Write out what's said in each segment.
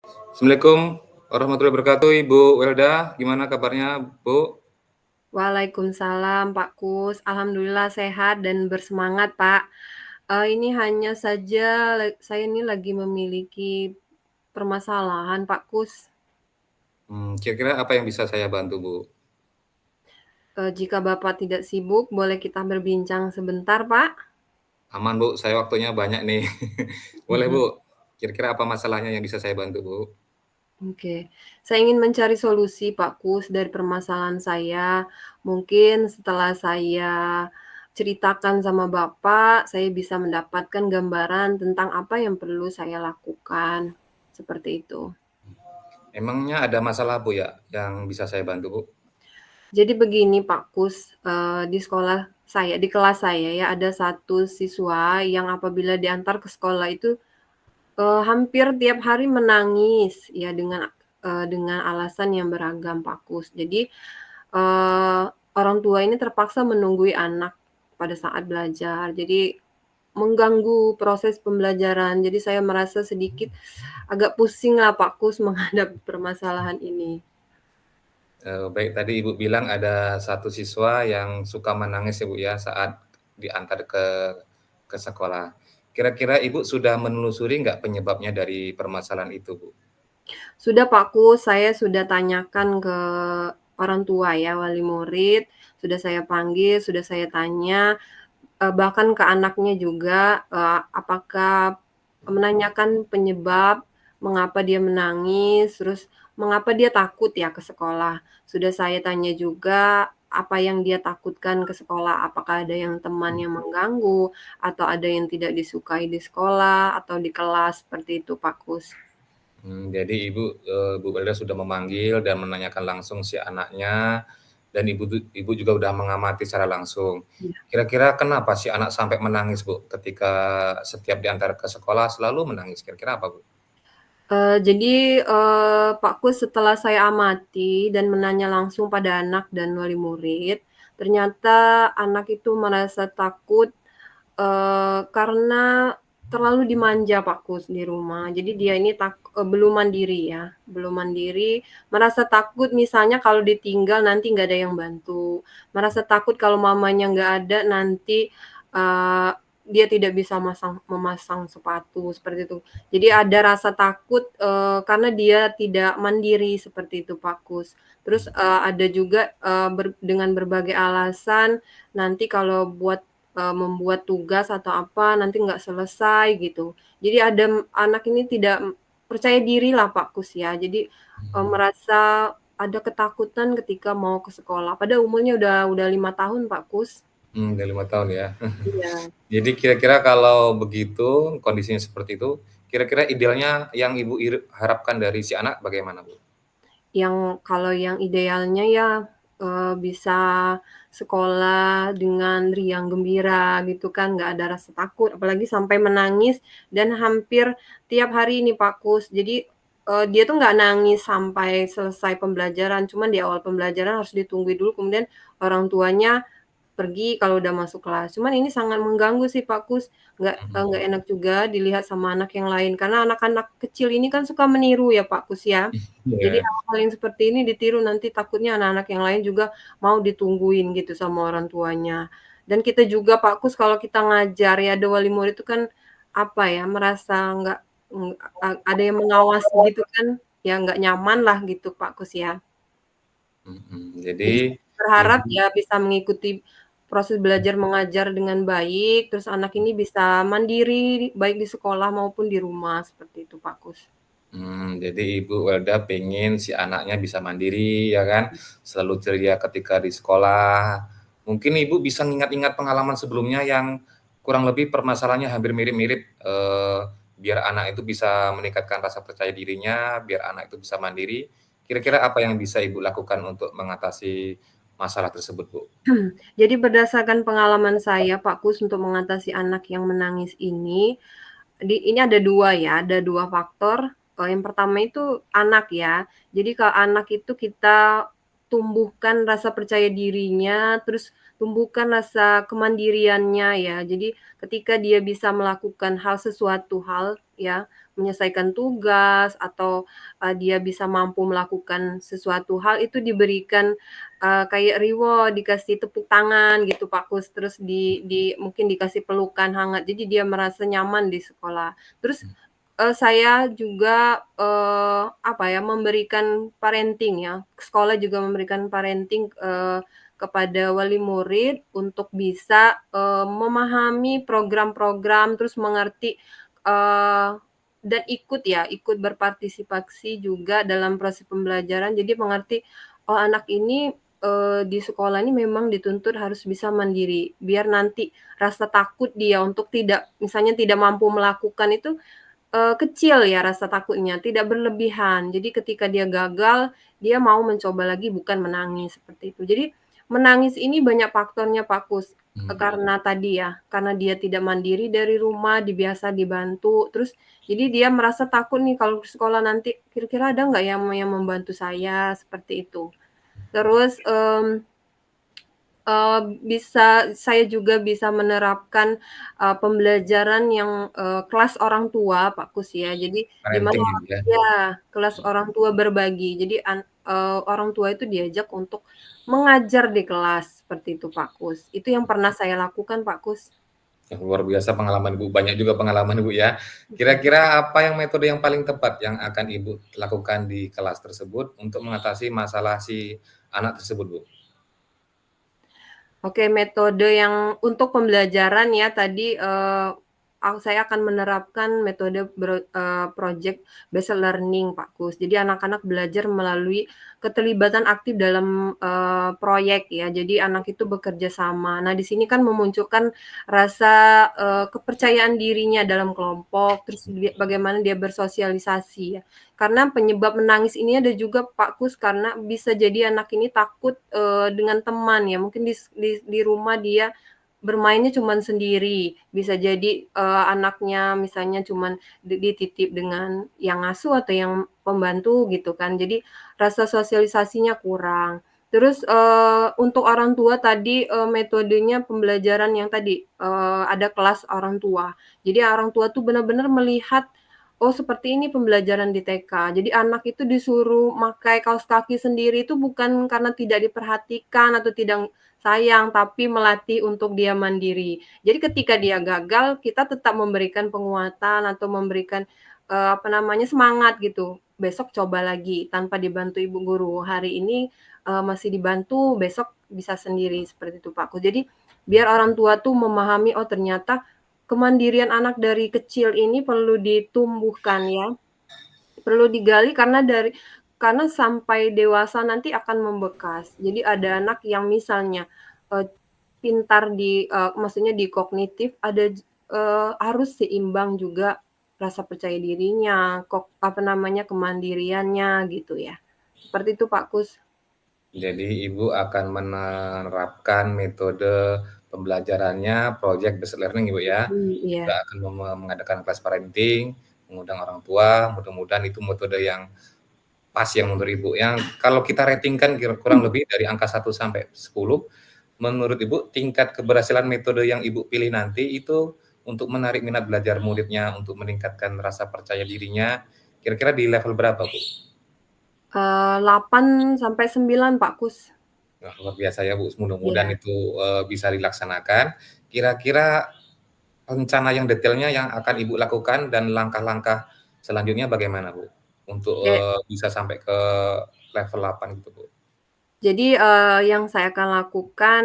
Assalamualaikum warahmatullahi wabarakatuh, Ibu Welda, gimana kabarnya, Bu? Waalaikumsalam Pak Kus, alhamdulillah sehat dan bersemangat Pak. Ini hanya saja saya ini lagi memiliki permasalahan Pak Kus. Kira-kira apa yang bisa saya bantu, Bu? Jika Bapak tidak sibuk, boleh kita berbincang sebentar Pak? Aman, Bu, saya waktunya banyak nih. Boleh, Mhm. Bu. Kira-kira apa masalahnya yang bisa saya bantu, Bu? Oke, saya ingin mencari solusi Pak Kus dari permasalahan saya. Mungkin setelah saya ceritakan sama Bapak, saya bisa mendapatkan gambaran tentang apa yang perlu saya lakukan, seperti itu. Emangnya ada masalah, Bu, ya, yang bisa saya bantu, Bu? Jadi begini Pak Kus, di sekolah saya di kelas saya ya, ada satu siswa yang apabila diantar ke sekolah itu, hampir tiap hari menangis ya dengan alasan yang beragam Pak Kus. Jadi, orang tua ini terpaksa menunggui anak pada saat belajar. Jadi mengganggu proses pembelajaran. Jadi saya merasa sedikit agak pusing lah Pak Kus menghadapi permasalahan ini. Baik, tadi Ibu bilang ada satu siswa yang suka menangis ya, Bu, ya, saat diantar ke sekolah. Kira-kira Ibu sudah menelusuri nggak penyebabnya dari permasalahan itu, Bu? Sudah Pak Kus, saya sudah tanyakan ke orang tua ya, wali murid, sudah saya panggil, sudah saya tanya, bahkan ke anaknya juga, apakah menanyakan penyebab mengapa dia menangis, terus mengapa dia takut ya ke sekolah. Sudah saya tanya juga apa yang dia takutkan ke sekolah, apakah ada yang teman yang mengganggu, atau ada yang tidak disukai di sekolah atau di kelas, seperti itu Pak Kus. Jadi Bu Belda sudah memanggil dan menanyakan langsung si anaknya, dan Ibu juga udah mengamati secara langsung. Kira-kira kenapa si anak sampai menangis, Bu, ketika setiap diantar ke sekolah selalu menangis, kira-kira apa, Bu? Jadi, Pak Kus setelah saya amati dan menanya langsung pada anak dan wali murid, ternyata anak itu merasa takut, karena terlalu dimanja Pak Kus di rumah. Jadi dia ini belum mandiri ya, belum mandiri, merasa takut misalnya kalau ditinggal nanti nggak ada yang bantu, merasa takut kalau mamanya nggak ada nanti, eee, dia tidak bisa memasang sepatu, seperti itu. Jadi ada rasa takut, karena dia tidak mandiri seperti itu, Pak Kus. Terus, ada juga, dengan berbagai alasan nanti kalau membuat tugas atau apa nanti nggak selesai gitu. Jadi anak ini tidak percaya diri lah, Pak Kus ya. Jadi, merasa ada ketakutan ketika mau ke sekolah. Padahal umurnya udah 5 tahun, Pak Kus. Udah 5 tahun ya. Iya. Jadi kira-kira kalau begitu, kondisinya seperti itu, kira-kira idealnya yang Ibu harapkan dari si anak bagaimana, Bu? Kalau yang idealnya ya, bisa sekolah dengan riang gembira gitu kan, nggak ada rasa takut, apalagi sampai menangis dan hampir tiap hari ini Pak Kus. Jadi, dia tuh nggak nangis sampai selesai pembelajaran, cuman di awal pembelajaran harus ditunggu dulu, kemudian orang tuanya pergi kalau udah masuk kelas. Cuman ini sangat mengganggu sih Pak Kus, nggak enak juga dilihat sama anak yang lain, karena anak-anak kecil ini kan suka meniru ya Pak Kus ya. Jadi Iya. hal-hal yang seperti ini ditiru nanti takutnya anak-anak yang lain juga mau ditungguin gitu sama orang tuanya. Dan kita juga Pak Kus kalau kita ngajar ya, ada wali murid itu kan, apa ya, merasa nggak ada yang mengawasi gitu kan, ya nggak nyaman lah gitu Pak Kus ya. Jadi Jadi berharap Ibu ya bisa mengikuti proses belajar mengajar dengan baik, terus anak ini bisa mandiri baik di sekolah maupun di rumah, seperti itu Pak Kus. Jadi Ibu Welda pengen si anaknya bisa mandiri ya kan, selalu ceria ketika di sekolah. Mungkin Ibu bisa ngingat-ingat pengalaman sebelumnya yang kurang lebih permasalahannya hampir mirip-mirip, biar anak itu bisa meningkatkan rasa percaya dirinya, biar anak itu bisa mandiri. Kira-kira apa yang bisa Ibu lakukan untuk mengatasi masalah tersebut, Bu? Jadi berdasarkan pengalaman saya Pak Kus untuk mengatasi anak yang menangis ini ada 2 ya, ada 2 faktor, yang pertama itu anak ya. Jadi kalau anak itu kita tumbuhkan rasa percaya dirinya, terus tumbuhkan rasa kemandiriannya ya. Jadi ketika dia bisa melakukan sesuatu hal ya, menyelesaikan tugas atau, dia bisa mampu melakukan sesuatu hal itu diberikan, kayak reward, dikasih tepuk tangan gitu Pak Kus, terus mungkin dikasih pelukan hangat, jadi dia merasa nyaman di sekolah. Terus saya juga, apa ya, memberikan parenting ya, sekolah juga memberikan parenting, kepada wali murid untuk bisa, memahami program-program, terus mengerti, eee, dan ikut berpartisipasi juga dalam proses pembelajaran. Jadi mengerti, oh anak ini, di sekolah ini memang dituntut harus bisa mandiri, biar nanti rasa takut dia untuk misalnya tidak mampu melakukan itu kecil ya rasa takutnya, tidak berlebihan. Jadi ketika dia gagal, dia mau mencoba lagi bukan menangis, seperti itu. Jadi menangis ini banyak faktornya Pak Kus, karena tadi ya, karena dia tidak mandiri dari rumah, biasa dibantu, terus jadi dia merasa takut nih kalau ke sekolah nanti, kira-kira ada nggak yang membantu saya, seperti itu. Terus, saya juga bisa menerapkan, pembelajaran yang, kelas orang tua, Pak Kus, ya. Jadi di mana Parenting gitu ya? ya, kelas orang tua berbagi. Jadi orang tua itu diajak untuk mengajar di kelas, seperti itu, Pak Kus. Itu yang pernah saya lakukan, Pak Kus. Yang luar biasa pengalaman Ibu, banyak juga pengalaman Ibu ya. Kira-kira apa yang metode yang paling tepat yang akan Ibu lakukan di kelas tersebut untuk mengatasi masalah si anak tersebut, Bu? Oke, metode yang untuk pembelajaran ya tadi, saya akan menerapkan metode project based learning, Pak Kus. Jadi anak-anak belajar melalui keterlibatan aktif dalam, proyek ya, jadi anak itu bekerja sama. Nah, di sini kan memunculkan rasa, kepercayaan dirinya dalam kelompok, terus bagaimana dia bersosialisasi ya. Karena penyebab menangis ini ada juga Pak Kus, karena bisa jadi anak ini takut, dengan teman ya, mungkin di rumah dia bermainnya cuman sendiri, bisa jadi, anaknya misalnya cuman dititip dengan yang ngasuh atau yang pembantu gitu kan, jadi rasa sosialisasinya kurang. Terus, untuk orang tua tadi, metodenya pembelajaran yang tadi, ada kelas orang tua. Jadi orang tua tuh benar-benar melihat, oh seperti ini pembelajaran di TK. Jadi anak itu disuruh makai kaos kaki sendiri itu bukan karena tidak diperhatikan atau tidak sayang, tapi melatih untuk dia mandiri. Jadi ketika dia gagal, kita tetap memberikan penguatan atau memberikan, apa namanya, semangat gitu. Besok coba lagi tanpa dibantu ibu guru. Hari ini, masih dibantu, besok bisa sendiri, seperti itu Pak. Jadi biar orang tua tuh memahami, oh ternyata kemandirian anak dari kecil ini perlu ditumbuhkan ya, perlu digali karena sampai dewasa nanti akan membekas. Jadi ada anak yang misalnya, eee, pintar maksudnya di kognitif, harus seimbang juga rasa percaya dirinya, apa namanya, kemandiriannya gitu ya. Seperti itu Pak Kus. Jadi Ibu akan menerapkan metode pembelajarannya project based learning Ibu ya, Iya. juga akan mengadakan kelas parenting, mengundang orang tua, mudah-mudahan itu metode yang pas yang menurut Ibu, yang kalau kita ratingkan kurang lebih dari angka 1 sampai 10, menurut Ibu tingkat keberhasilan metode yang Ibu pilih nanti itu untuk menarik minat belajar muridnya, untuk meningkatkan rasa percaya dirinya, kira-kira di level berapa, Bu? 8 sampai 9 Pak Kus. Wah, luar biasa ya, Bu, mudah-mudahan Iya. itu, bisa dilaksanakan. Kira-kira rencana yang detailnya yang akan Ibu lakukan dan langkah-langkah selanjutnya bagaimana, Bu? Untuk, Oke. bisa sampai ke level 8 gitu, Bu? Jadi, yang saya akan lakukan,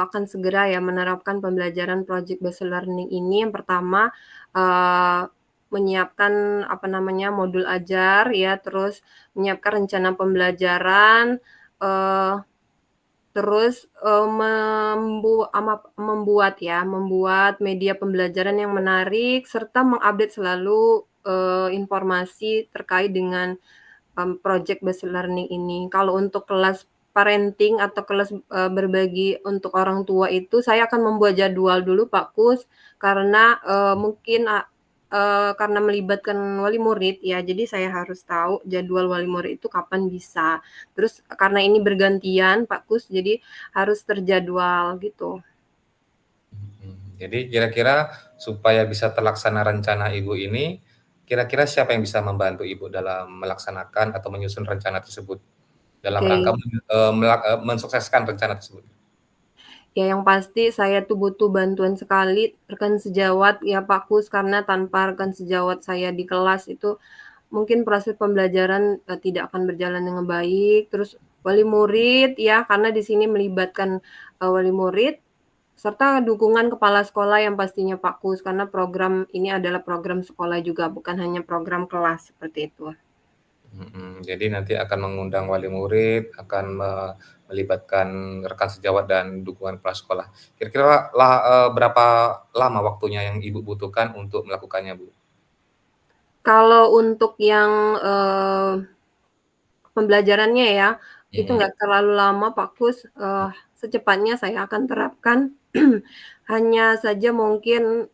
akan segera ya menerapkan pembelajaran project based learning ini. Yang pertama, eee, menyiapkan apa namanya, modul ajar ya, terus menyiapkan rencana pembelajaran, eee, terus, membuat media pembelajaran yang menarik, serta mengupdate selalu, informasi terkait dengan project based learning ini. Kalau untuk kelas parenting atau kelas, berbagi untuk orang tua itu saya akan membuat jadwal dulu Pak Kus, karena, mungkin karena melibatkan wali murid ya, jadi saya harus tahu jadwal wali murid itu kapan bisa. Terus karena ini bergantian Pak Kus, jadi harus terjadwal gitu. Jadi kira-kira supaya bisa terlaksana rencana Ibu ini, kira-kira siapa yang bisa membantu Ibu dalam melaksanakan atau menyusun rencana tersebut? Dalam rangka, Oke. mensukseskan rencana tersebut? Ya yang pasti saya tuh butuh bantuan sekali rekan sejawat ya Pak Kus, karena tanpa rekan sejawat saya di kelas itu mungkin proses pembelajaran, tidak akan berjalan dengan baik. Terus wali murid ya, karena di sini melibatkan, wali murid serta dukungan kepala sekolah yang pastinya Pak Kus, karena program ini adalah program sekolah juga, bukan hanya program kelas, seperti itu. Jadi nanti akan mengundang wali murid, akan melibatkan rekan sejawat dan dukungan kepala sekolah. Kira-kira berapa lama waktunya yang Ibu butuhkan untuk melakukannya, Bu? Kalau untuk yang, pembelajarannya ya, itu Mhm, nggak terlalu lama Pak Kus, secepatnya saya akan terapkan. Hanya saja mungkin,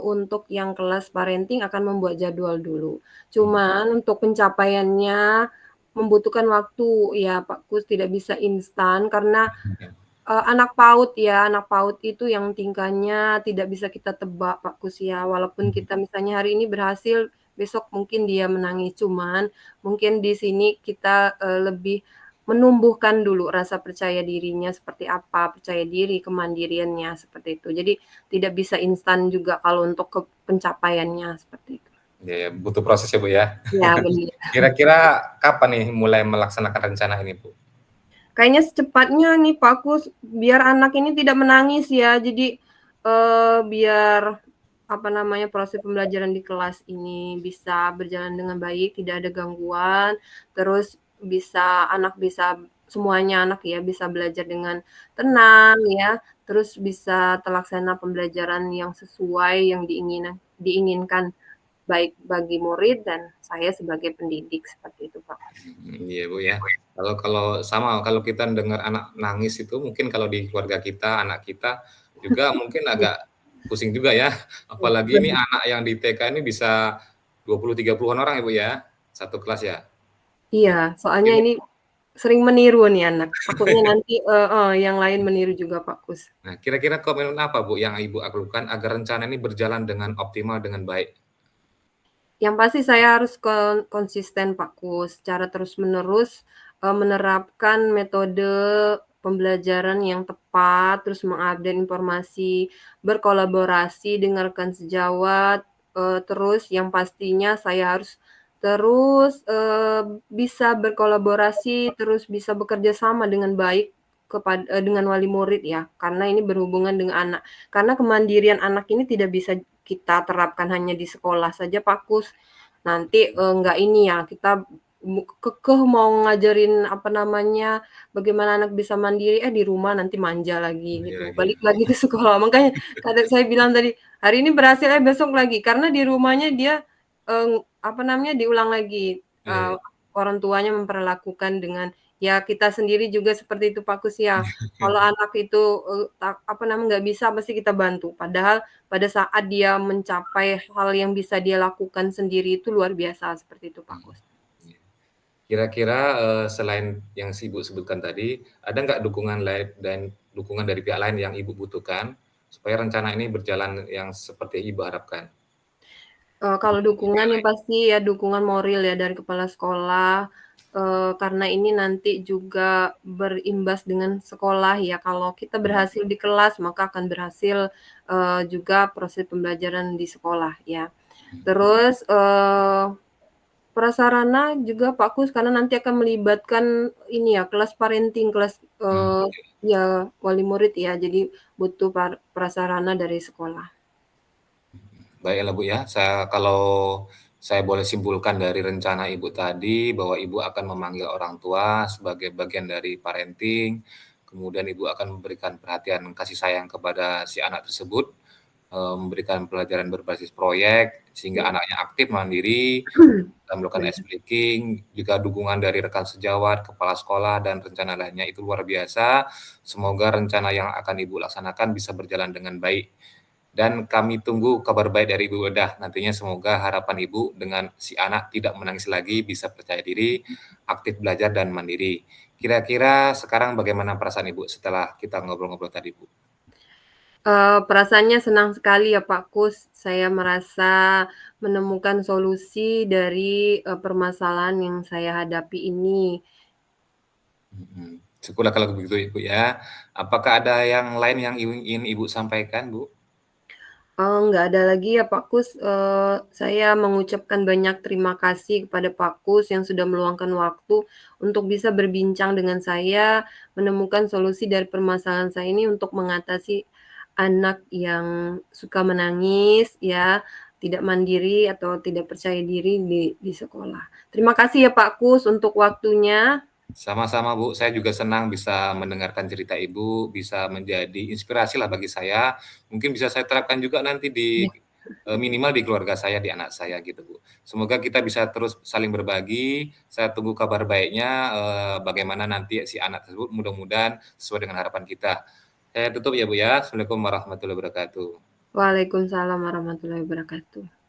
untuk yang kelas parenting akan membuat jadwal dulu. mhm, Cuman untuk pencapaiannya membutuhkan waktu ya Pak Kus, tidak bisa instan karena mhm, Anak PAUD ya, anak PAUD itu yang tingkahnya tidak bisa kita tebak, Pak Kus, ya. Walaupun mhm. kita misalnya hari ini berhasil, besok mungkin dia menangis. Cuman mungkin di sini kita, lebih menumbuhkan dulu rasa percaya dirinya seperti apa, percaya diri, kemandiriannya, seperti itu. Jadi tidak bisa instan juga kalau untuk pencapaiannya, seperti itu. Iya ya, butuh proses ya, Bu, ya. Ya benar. Kira-kira kapan nih mulai melaksanakan rencana ini, Bu? Kayaknya secepatnya nih Pak Kus, biar anak ini tidak menangis ya. Jadi, biar, apa namanya, proses pembelajaran di kelas ini bisa berjalan dengan baik, tidak ada gangguan, terus bisa semuanya anak ya, bisa belajar dengan tenang ya, terus bisa terlaksana pembelajaran yang sesuai yang diinginkan, baik bagi murid dan saya sebagai pendidik, seperti itu Pak. Iya, Bu, ya. Kalau kalau sama, kalau kita dengar anak nangis itu mungkin kalau di keluarga kita, anak kita juga mungkin Iya agak pusing juga ya. iya, Apalagi ini bener. anak yang di TK ini bisa 20, 30-an orang ya, Bu, ya? Satu kelas ya? Iya, soalnya Ini ini sering meniru nih anak, takutnya nanti yang lain meniru juga Pak Kus. nah, kira-kira komitmen apa, Bu, yang Ibu lakukan agar rencana ini berjalan dengan optimal dengan baik? Yang pasti saya harus konsisten Pak Kus, secara terus-menerus, menerapkan metode pembelajaran yang tepat, terus mengupdate informasi, berkolaborasi dengan rekan sejawat, terus yang pastinya saya harus terus, bisa berkolaborasi, terus bisa bekerja sama dengan baik dengan wali murid ya, karena ini berhubungan dengan anak. Karena kemandirian anak ini tidak bisa kita terapkan hanya di sekolah saja Pak Kus. Nanti, nggak ini ya, kita kekeh mau ngajarin, apa namanya, bagaimana anak bisa mandiri, di rumah nanti manja lagi Iya gitu, lagi. balik lagi ke sekolah. Makanya kadang saya bilang tadi, hari ini berhasil, besok lagi, karena di rumahnya dia, apa namanya, diulang lagi, Iya iya. orang tuanya memperlakukan dengan ya kita sendiri juga seperti itu Pak Kus ya. Kalau anak itu, apa namanya, nggak bisa pasti kita bantu, padahal pada saat dia mencapai hal yang bisa dia lakukan sendiri itu luar biasa, seperti itu Pak Mhm, Kus. iya. Kira-kira, selain yang Ibu sebutkan tadi, ada nggak dukungan lain dan dukungan dari pihak lain yang Ibu butuhkan, supaya rencana ini berjalan yang seperti Ibu harapkan? Kalau Dukungan dari pihak dukungan yang lain. pasti ya dukungan moral ya dari kepala sekolah, karena ini nanti juga berimbas dengan sekolah ya, kalau kita Mhm, berhasil di kelas maka akan berhasil, juga proses pembelajaran di sekolah ya. mhm, Terus, prasarana juga fokus karena nanti akan melibatkan ini ya, kelas parenting, kelas, mhm. ya wali murid ya, jadi butuh prasarana dari sekolah. Baiklah, Bu, ya. Kalau saya boleh simpulkan dari rencana Ibu tadi, bahwa Ibu akan memanggil orang tua sebagai bagian dari parenting, kemudian Ibu akan memberikan perhatian kasih sayang kepada si anak tersebut, memberikan pelajaran berbasis proyek, sehingga Iya. anaknya aktif, mandiri, melakukan Bener. ice breaking, juga dukungan dari rekan sejawat, kepala sekolah, dan rencana lainnya itu luar biasa. Semoga rencana yang akan Ibu laksanakan bisa berjalan dengan baik. dan kami tunggu kabar baik dari Ibu Wedah. Nantinya semoga harapan Ibu dengan si anak tidak menangis lagi, bisa percaya diri, aktif belajar dan mandiri. Kira-kira sekarang bagaimana perasaan Ibu setelah kita ngobrol-ngobrol tadi, Bu? Perasaannya senang sekali ya Pak Kus, saya merasa menemukan solusi dari, permasalahan yang saya hadapi ini. Syukurlah kalau begitu Ibu ya. Apakah ada yang lain yang ingin Ibu sampaikan, Bu? Nggak ada lagi ya Pak Kus, saya mengucapkan banyak terima kasih kepada Pak Kus yang sudah meluangkan waktu untuk bisa berbincang dengan saya, menemukan solusi dari permasalahan saya ini untuk mengatasi anak yang suka menangis ya, tidak mandiri atau tidak percaya diri di sekolah. Terima kasih ya Pak Kus untuk waktunya. Sama-sama Bu, saya juga senang bisa mendengarkan cerita Ibu, bisa menjadi inspirasi lah bagi saya. Mungkin bisa saya terapkan juga nanti di minimal di keluarga saya, di anak saya gitu Bu. Semoga kita bisa terus saling berbagi. Saya tunggu kabar baiknya, bagaimana nanti si anak tersebut mudah-mudahan sesuai dengan harapan kita. Saya tutup ya Bu ya. Assalamualaikum warahmatullahi wabarakatuh. Waalaikumsalam warahmatullahi wabarakatuh.